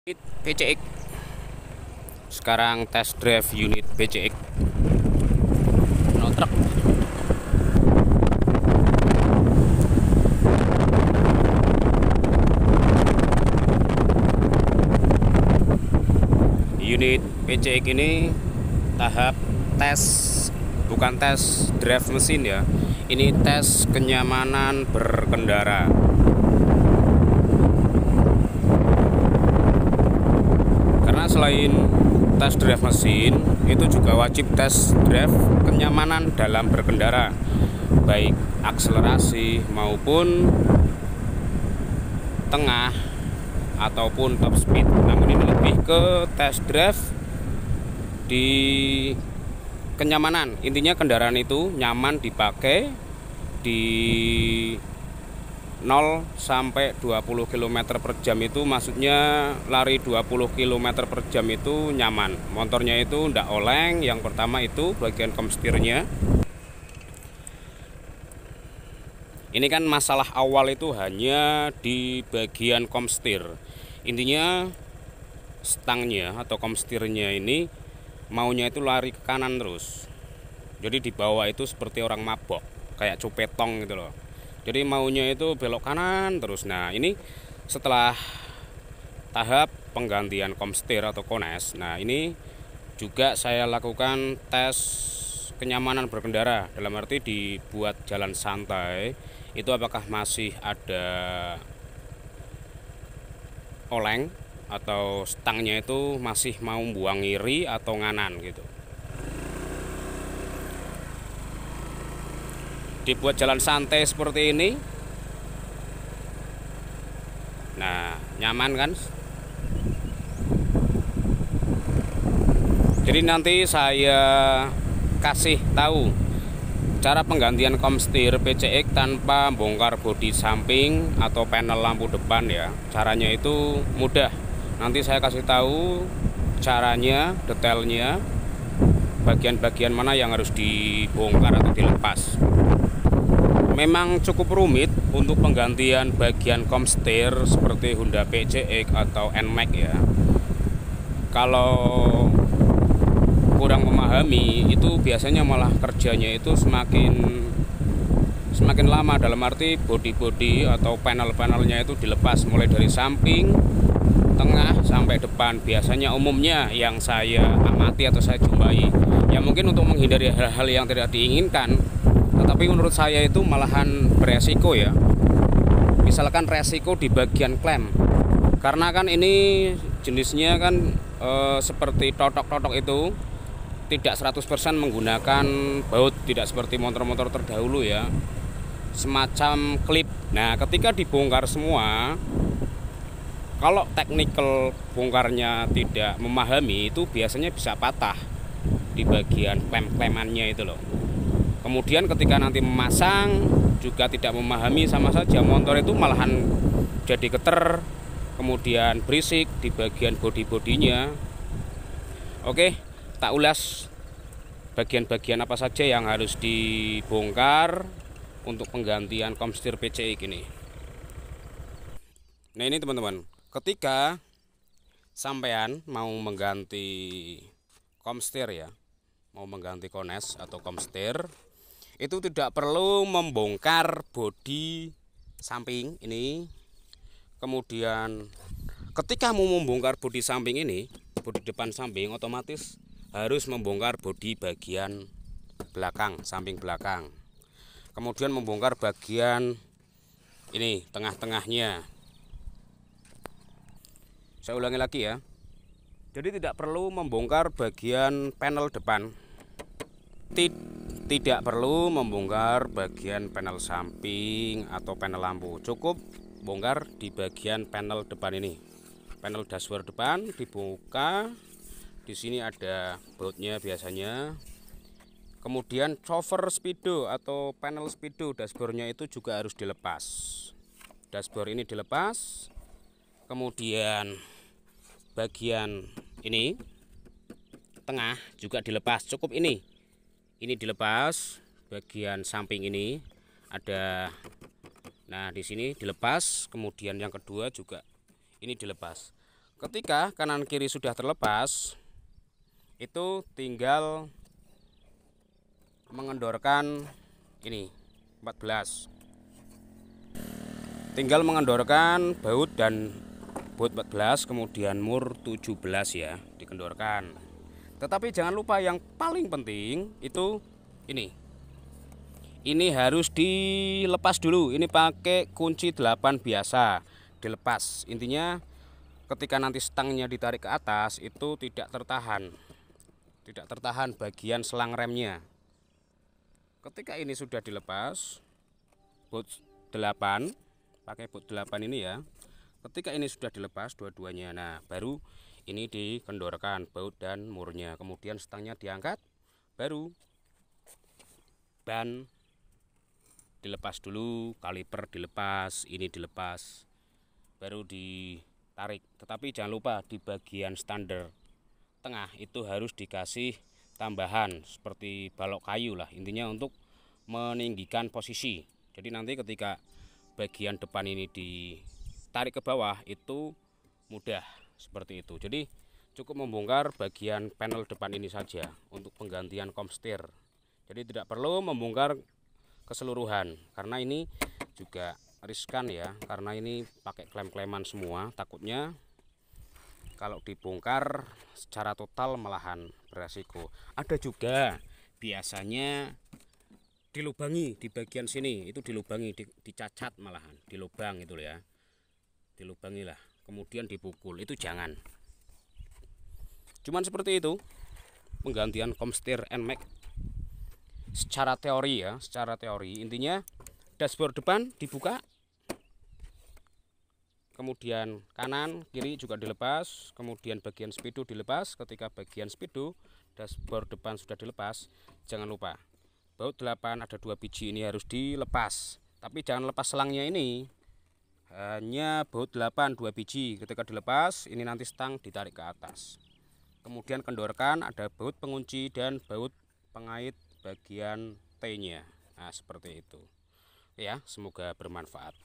PCX. Sekarang test drive unit PCX. No truk. Unit PCX ini tahap tes, bukan tes drive mesin ya. Ini tes kenyamanan berkendara. Karena selain tes drive mesin, itu juga wajib tes drive kenyamanan dalam berkendara, baik akselerasi maupun tengah ataupun top speed. Namun ini lebih ke tes drive di kenyamanan. Intinya kendaraan itu nyaman dipakai di 0 sampai 20 km per jam. Itu maksudnya lari 20 km per jam itu nyaman. Motornya itu ndak oleng. Yang pertama itu bagian komstirnya. Ini kan masalah awal itu hanya di bagian komstir. Intinya stangnya atau komstirnya ini maunya itu lari ke kanan terus. Jadi di bawah itu seperti orang mabok, kayak cupetong gitu loh. Jadi maunya itu belok kanan terus. Nah ini setelah tahap penggantian komstir atau kones, nah ini juga saya lakukan tes kenyamanan berkendara. Dalam arti dibuat jalan santai, itu apakah masih ada oleng atau stangnya itu masih mau buang kiri atau nganan gitu. Dibuat jalan santai seperti ini. Nah, nyaman kan? Jadi nanti saya kasih tahu cara penggantian komstir PCX tanpa bongkar bodi samping atau panel lampu depan ya. Caranya itu mudah. Nanti saya kasih tahu caranya, detailnya, bagian-bagian mana yang harus dibongkar atau dilepas. Memang cukup rumit untuk penggantian bagian komstir seperti Honda PCX atau NMAX ya. Kalau kurang memahami, itu biasanya malah kerjanya itu semakin lama. Dalam arti bodi-bodi atau panel-panelnya itu dilepas mulai dari samping, tengah sampai depan. Biasanya umumnya yang saya amati atau saya jumpai, ya mungkin untuk menghindari hal-hal yang tidak diinginkan, tetapi menurut saya itu malahan beresiko ya. Misalkan resiko di bagian klem, karena kan ini jenisnya kan seperti totok-totok itu tidak 100% menggunakan baut, tidak seperti motor-motor terdahulu ya, semacam klip. Nah ketika dibongkar semua, kalau teknikal bongkarnya tidak memahami, itu biasanya bisa patah di bagian klem-klemannya itu loh. Kemudian ketika nanti memasang juga tidak memahami, sama saja motor itu malahan jadi geter, kemudian berisik di bagian bodi-bodinya. Oke, tak ulas bagian-bagian apa saja yang harus dibongkar untuk penggantian komstir PCX ini. Nah ini teman-teman, ketika sampean mau mengganti komstir ya, mau mengganti kones atau komstir, itu tidak perlu membongkar bodi samping ini. Kemudian ketika mau membongkar bodi samping ini, bodi depan samping, otomatis harus membongkar bodi bagian belakang, samping belakang. Kemudian membongkar bagian ini, tengah-tengahnya. Saya ulangi lagi ya. Jadi tidak perlu membongkar bagian panel depan, tidak perlu membongkar bagian panel samping atau panel lampu. Cukup bongkar di bagian panel depan ini. Panel dashboard depan dibuka. Di sini ada bautnya biasanya. Kemudian cover speedo atau panel speedo dashboardnya itu juga harus dilepas. Dashboard ini dilepas. Kemudian bagian ini tengah juga dilepas. Cukup ini dilepas. Bagian samping ini ada, nah di sini dilepas. Kemudian yang kedua juga ini dilepas. Ketika kanan kiri sudah terlepas, itu tinggal mengendorkan ini 14. Tinggal mengendorkan baut 14, kemudian mur 17 ya, dikendorkan. Tetapi jangan lupa yang paling penting itu ini. Ini harus dilepas dulu. Ini pakai kunci 8 biasa, dilepas. Intinya ketika nanti stangnya ditarik ke atas itu tidak tertahan bagian selang remnya. Ketika ini sudah dilepas baut 8, pakai baut 8 ini ya. Ketika ini sudah dilepas dua-duanya, nah baru ini dikendorkan baut dan murnya. Kemudian stangnya diangkat, baru ban dilepas dulu, kaliper dilepas, ini dilepas, baru ditarik. Tetapi jangan lupa di bagian stander tengah itu harus dikasih tambahan seperti balok kayu lah, intinya untuk meninggikan posisi. Jadi nanti ketika bagian depan ini ditarik ke bawah itu mudah seperti itu. Jadi cukup membongkar bagian panel depan ini saja untuk penggantian komstir. Jadi tidak perlu membongkar keseluruhan karena ini juga riskan ya, karena ini pakai klem-kleman semua. Takutnya kalau dibongkar secara total malahan beresiko. Ada juga biasanya dilubangi di bagian sini, itu dilubangi, dicacat malahan, dilubang itu ya, dilubangi lah, kemudian dipukul, itu jangan. Cuman seperti itu penggantian komstir NMAX secara teori ya, secara teori. Intinya dashboard depan dibuka, kemudian kanan kiri juga dilepas, kemudian bagian speedo dilepas. Ketika bagian speedo dashboard depan sudah dilepas, jangan lupa baut 8 ada 2 biji ini harus dilepas, tapi jangan lepas selangnya ini, hanya baut 8 2 biji. Ketika dilepas ini nanti stang ditarik ke atas, kemudian kendorkan, ada baut pengunci dan baut pengait bagian T nya. Nah seperti itu ya, semoga bermanfaat.